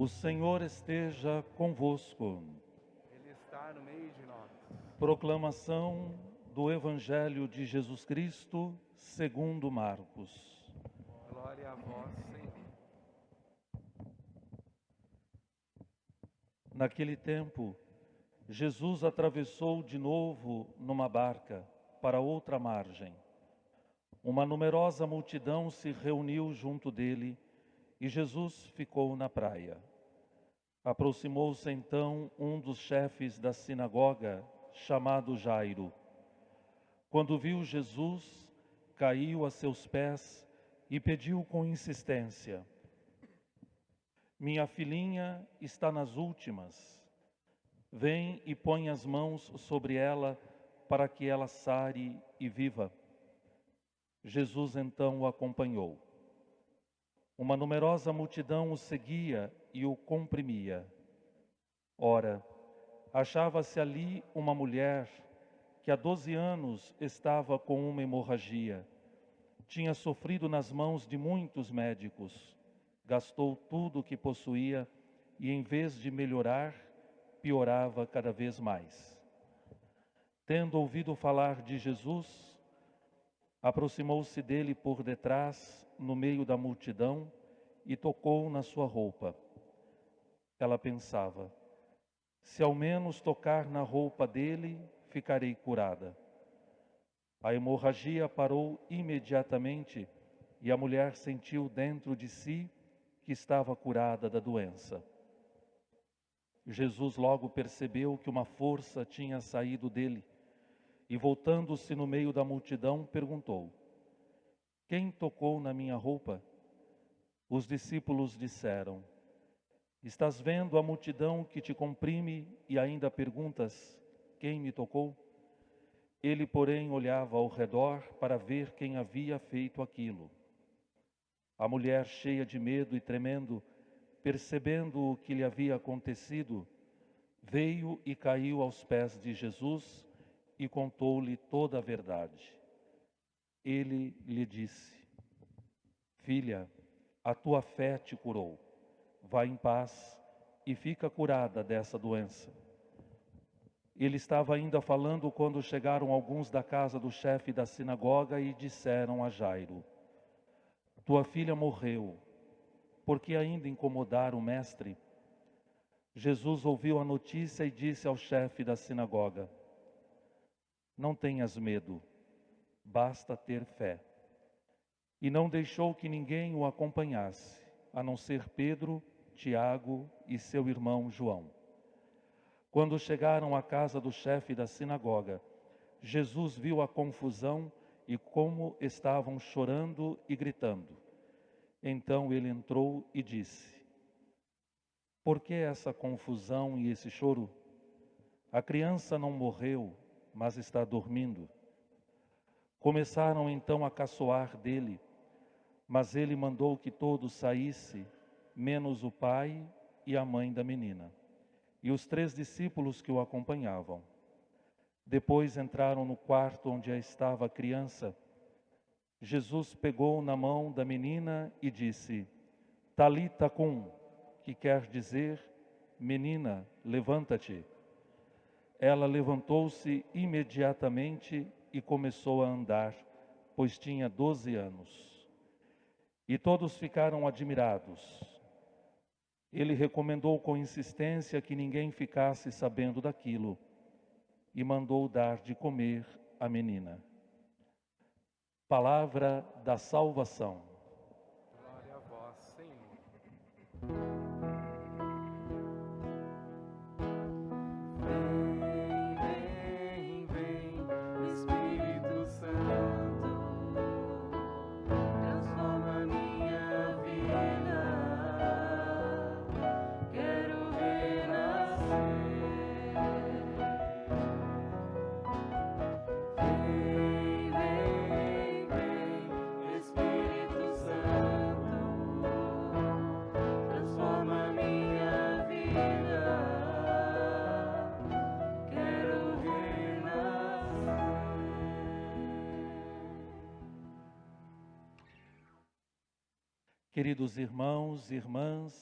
O Senhor esteja convosco. Ele está no meio de nós. Proclamação do Evangelho de Jesus Cristo, segundo Marcos. Glória a vós, Senhor. Naquele tempo, Jesus atravessou de novo numa barca para outra margem. Uma numerosa multidão se reuniu junto dele e Jesus ficou na praia. Aproximou-se então um dos chefes da sinagoga, chamado Jairo. Quando viu Jesus, caiu a seus pés e pediu com insistência: Minha filhinha está nas últimas. Vem e põe as mãos sobre ela para que ela sare e viva. Jesus então o acompanhou. Uma numerosa multidão o seguia e o comprimia. Ora, achava-se ali uma mulher que há 12 anos estava com uma hemorragia. Tinha sofrido nas mãos de muitos médicos, gastou tudo o que possuía e, em vez de melhorar, piorava cada vez mais. Tendo ouvido falar de Jesus, aproximou-se dele por detrás, no meio da multidão, e tocou na sua roupa. Ela pensava: se ao menos tocar na roupa dele, ficarei curada. A hemorragia parou imediatamente e a mulher sentiu dentro de si que estava curada da doença. Jesus logo percebeu que uma força tinha saído dele e, voltando-se no meio da multidão, perguntou: Quem tocou na minha roupa? Os discípulos disseram: Estás vendo a multidão que te comprime e ainda perguntas: Quem me tocou? Ele, porém, olhava ao redor para ver quem havia feito aquilo. A mulher, cheia de medo e tremendo, percebendo o que lhe havia acontecido, veio e caiu aos pés de Jesus e contou-lhe toda a verdade. Ele lhe disse: Filha, a tua fé te curou. Vá em paz e fica curada dessa doença. Ele estava ainda falando quando chegaram alguns da casa do chefe da sinagoga e disseram a Jairo: Tua filha morreu, por que ainda incomodar o mestre? Jesus ouviu a notícia e disse ao chefe da sinagoga: Não tenhas medo, basta ter fé. E não deixou que ninguém o acompanhasse, a não ser Pedro, Tiago e seu irmão João. Quando chegaram à casa do chefe da sinagoga, Jesus viu a confusão e como estavam chorando e gritando. Então ele entrou e disse: Por que essa confusão e esse choro? A criança não morreu, mas está dormindo. Começaram então a caçoar dele, mas ele mandou que todos saíssem, menos o pai e a mãe da menina, e os 3 discípulos que o acompanhavam. Depois entraram no quarto onde estava a criança. Jesus pegou na mão da menina e disse: Talita cum, que quer dizer: Menina, levanta-te. Ela levantou-se imediatamente e começou a andar, pois tinha 12 anos. E todos ficaram admirados. Ele recomendou com insistência que ninguém ficasse sabendo daquilo e mandou dar de comer à menina. Palavra da salvação. Glória a vós, Senhor. Vem, vem, Espírito Santo, transforma minha vida. Quero renascer. Vem, vem, Espírito Santo, transforma minha vida. Quero renascer. Queridos irmãos e irmãs,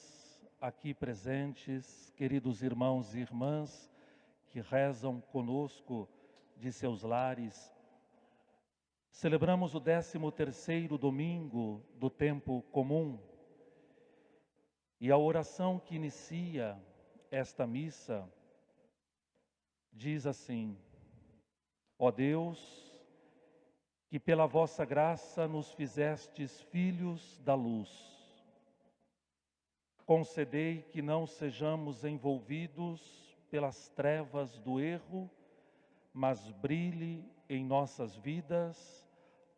aqui presentes, queridos irmãos e irmãs que rezam conosco de seus lares. Celebramos o 13º domingo do tempo comum e a oração que inicia esta missa diz assim: ó Deus, que pela vossa graça nos fizestes filhos da luz, concedei que não sejamos envolvidos pelas trevas do erro, mas brilhe em nossas vidas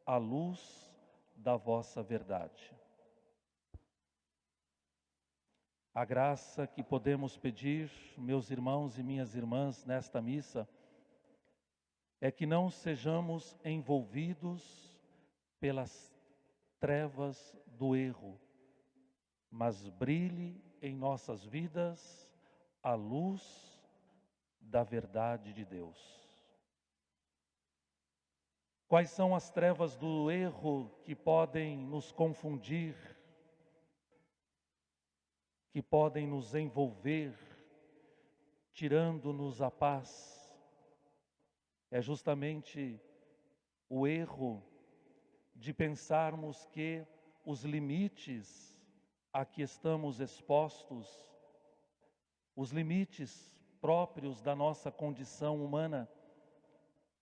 a luz da vossa verdade. A graça que podemos pedir, meus irmãos e minhas irmãs, nesta missa, é que não sejamos envolvidos pelas trevas do erro, mas brilhe em nossas vidas a luz da verdade de Deus. Quais são as trevas do erro que podem nos confundir, que podem nos envolver, tirando-nos a paz? É justamente o erro de pensarmos que os limites a que estamos expostos, os limites próprios da nossa condição humana,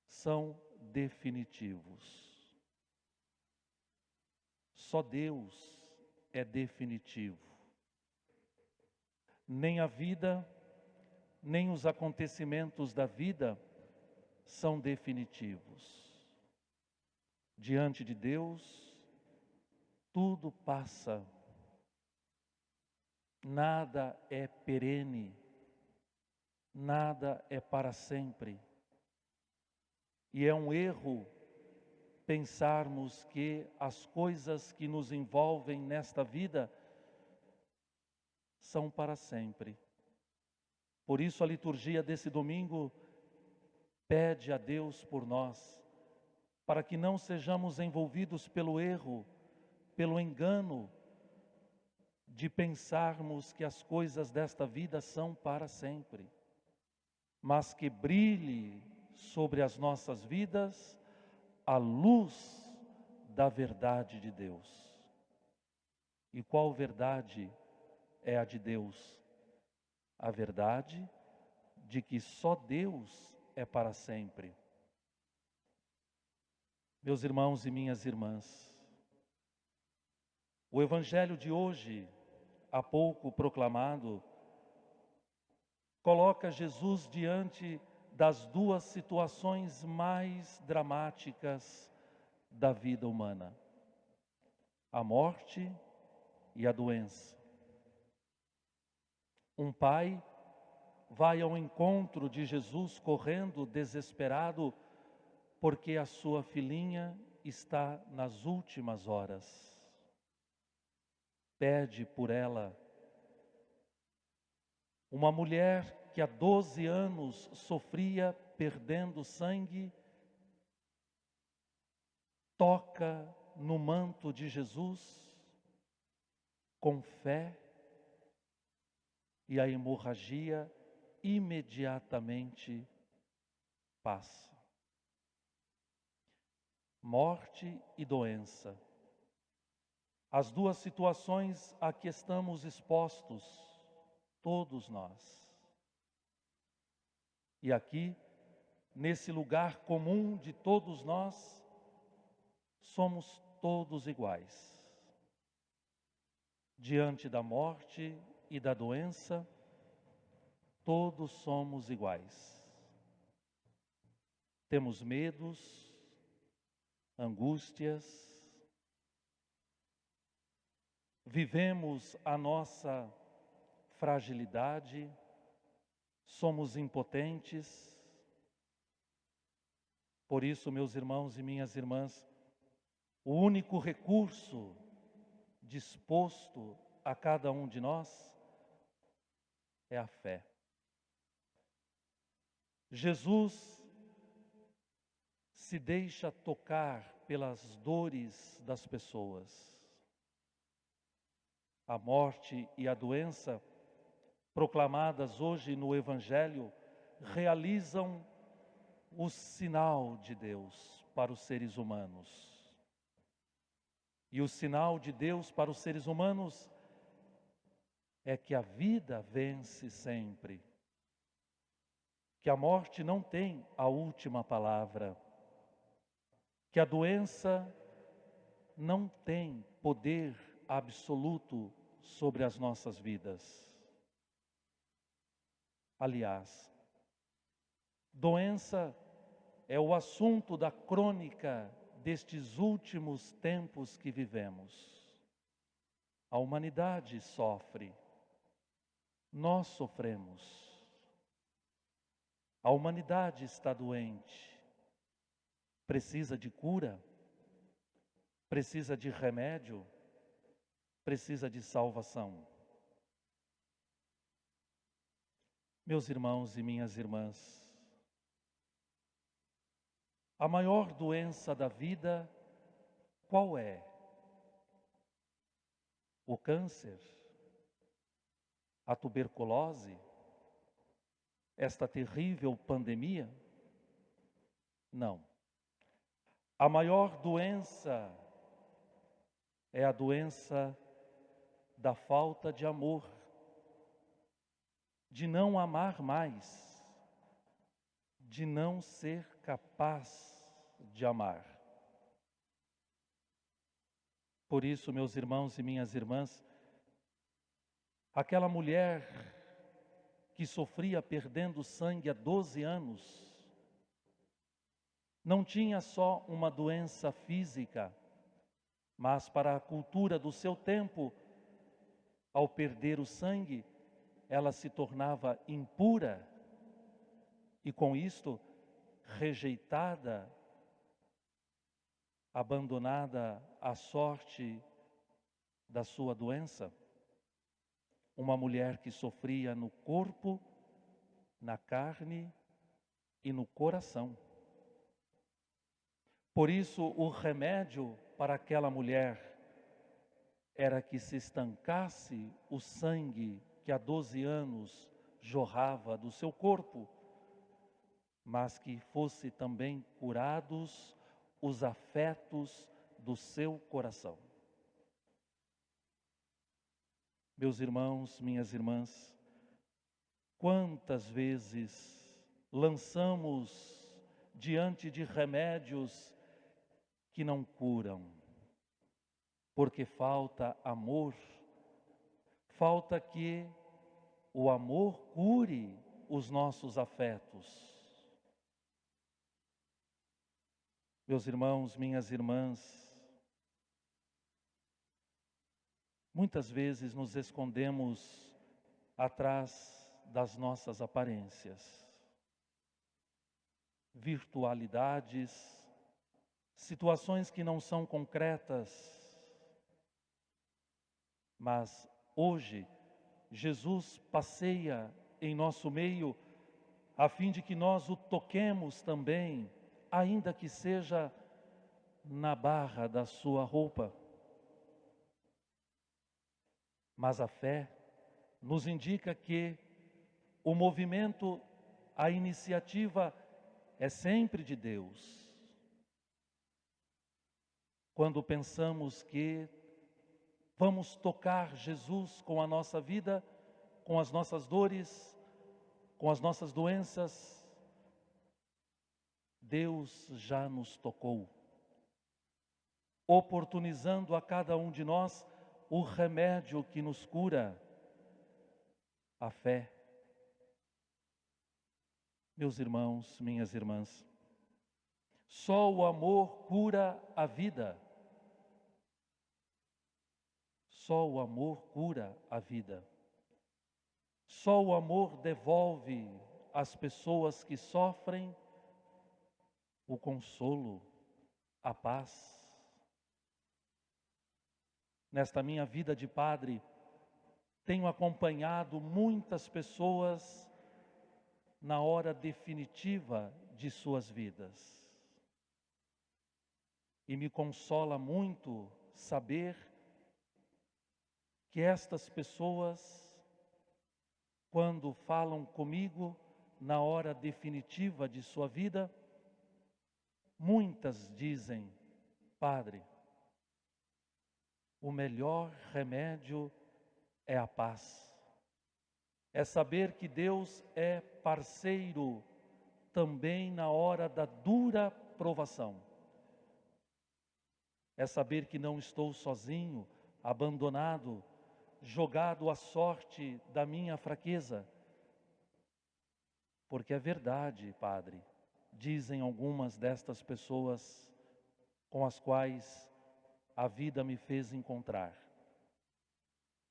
são definitivos. Só Deus é definitivo. Nem a vida, nem os acontecimentos da vida são definitivos. Diante de Deus, tudo passa. Nada é perene, nada é para sempre. E é um erro pensarmos que as coisas que nos envolvem nesta vida são para sempre. Por isso a liturgia desse domingo pede a Deus por nós, para que não sejamos envolvidos pelo erro, pelo engano, de pensarmos que as coisas desta vida são para sempre, mas que brilhe sobre as nossas vidas a luz da verdade de Deus. E qual verdade é a de Deus? A verdade de que só Deus é para sempre. Meus irmãos e minhas irmãs, o Evangelho de hoje, há pouco proclamado, coloca Jesus diante das duas situações mais dramáticas da vida humana: a morte e a doença. Um pai vai ao encontro de Jesus correndo, desesperado, porque a sua filhinha está nas últimas horas. Pede por ela. Uma mulher que há 12 anos sofria perdendo sangue, toca no manto de Jesus com fé e a hemorragia imediatamente passa. Morte e doença. As duas situações a que estamos expostos, todos nós. E aqui, nesse lugar comum de todos nós, somos todos iguais. Diante da morte e da doença, todos somos iguais. Temos medos, angústias, vivemos a nossa fragilidade, somos impotentes. Por isso, meus irmãos e minhas irmãs, o único recurso disposto a cada um de nós é a fé. Jesus se deixa tocar pelas dores das pessoas. A morte e a doença proclamadas hoje no Evangelho, realizam o sinal de Deus para os seres humanos. E o sinal de Deus para os seres humanos é que a vida vence sempre, que a morte não tem a última palavra, que a doença não tem poder absoluto sobre as nossas vidas. Aliás, doença é o assunto da crônica destes últimos tempos que vivemos. A humanidade sofre, nós sofremos. A humanidade está doente, precisa de cura, precisa de remédio, precisa de salvação. Meus irmãos e minhas irmãs, a maior doença da vida, qual é? O câncer? A tuberculose? Esta terrível pandemia? Não. A maior doença é a doença da falta de amor, de não amar mais, de não ser capaz de amar. Por isso, meus irmãos e minhas irmãs, aquela mulher que sofria perdendo sangue há 12 anos, não tinha só uma doença física, mas para a cultura do seu tempo, ao perder o sangue, ela se tornava impura e com isto rejeitada, abandonada à sorte da sua doença. Uma mulher que sofria no corpo, na carne e no coração. Por isso, o remédio para aquela mulher era que se estancasse o sangue que há 12 anos jorrava do seu corpo, mas que fosse também curados os afetos do seu coração. Meus irmãos, minhas irmãs, quantas vezes lançamos diante de remédios que não curam, porque falta amor, falta que o amor cure os nossos afetos. Meus irmãos, minhas irmãs, muitas vezes nos escondemos atrás das nossas aparências, virtualidades, situações que não são concretas, mas hoje Jesus passeia em nosso meio a fim de que nós o toquemos também, ainda que seja na barra da sua roupa. Mas a fé nos indica que o movimento, a iniciativa é sempre de Deus. Quando pensamos que vamos tocar Jesus com a nossa vida, com as nossas dores, com as nossas doenças, Deus já nos tocou, oportunizando a cada um de nós o remédio que nos cura, a fé. Meus irmãos, minhas irmãs, só o amor cura a vida. Só o amor cura a vida. Só o amor devolve às pessoas que sofrem o consolo, a paz. Nesta minha vida de padre, tenho acompanhado muitas pessoas na hora definitiva de suas vidas. E me consola muito saber que estas pessoas quando falam comigo na hora definitiva de sua vida, muitas dizem: Padre, o melhor remédio é a paz. É saber que Deus é parceiro também na hora da dura provação. É saber que não estou sozinho, abandonado, jogado à sorte da minha fraqueza. Porque é verdade, Padre, dizem algumas destas pessoas com as quais a vida me fez encontrar.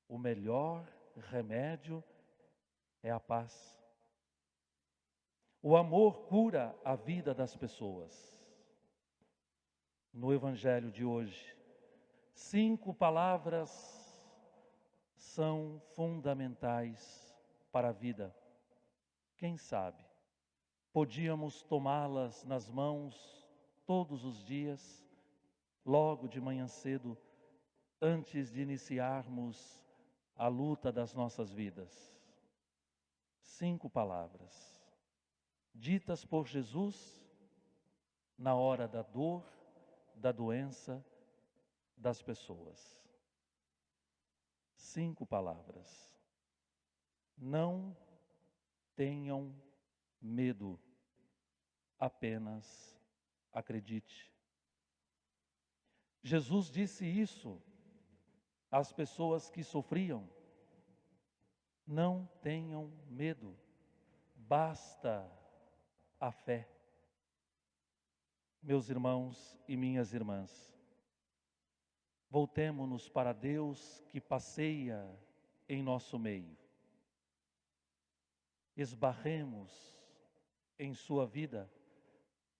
O melhor remédio é a paz. O amor cura a vida das pessoas. No Evangelho de hoje, 5 palavras são fundamentais para a vida. Quem sabe, podíamos tomá-las nas mãos todos os dias, logo de manhã cedo, antes de iniciarmos a luta das nossas vidas. 5 palavras, ditas por Jesus na hora da dor, da doença das pessoas. 5 palavras. Não tenham medo, apenas acredite. Jesus disse isso às pessoas que sofriam. Não tenham medo, basta a fé. Meus irmãos e minhas irmãs, voltemo-nos para Deus que passeia em nosso meio. Esbarremos em sua vida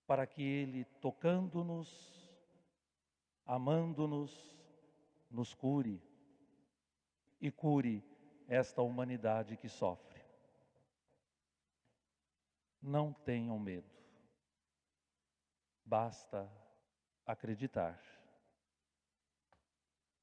para que Ele, tocando-nos, amando-nos, nos cure e cure esta humanidade que sofre. Não tenham medo, basta acreditar.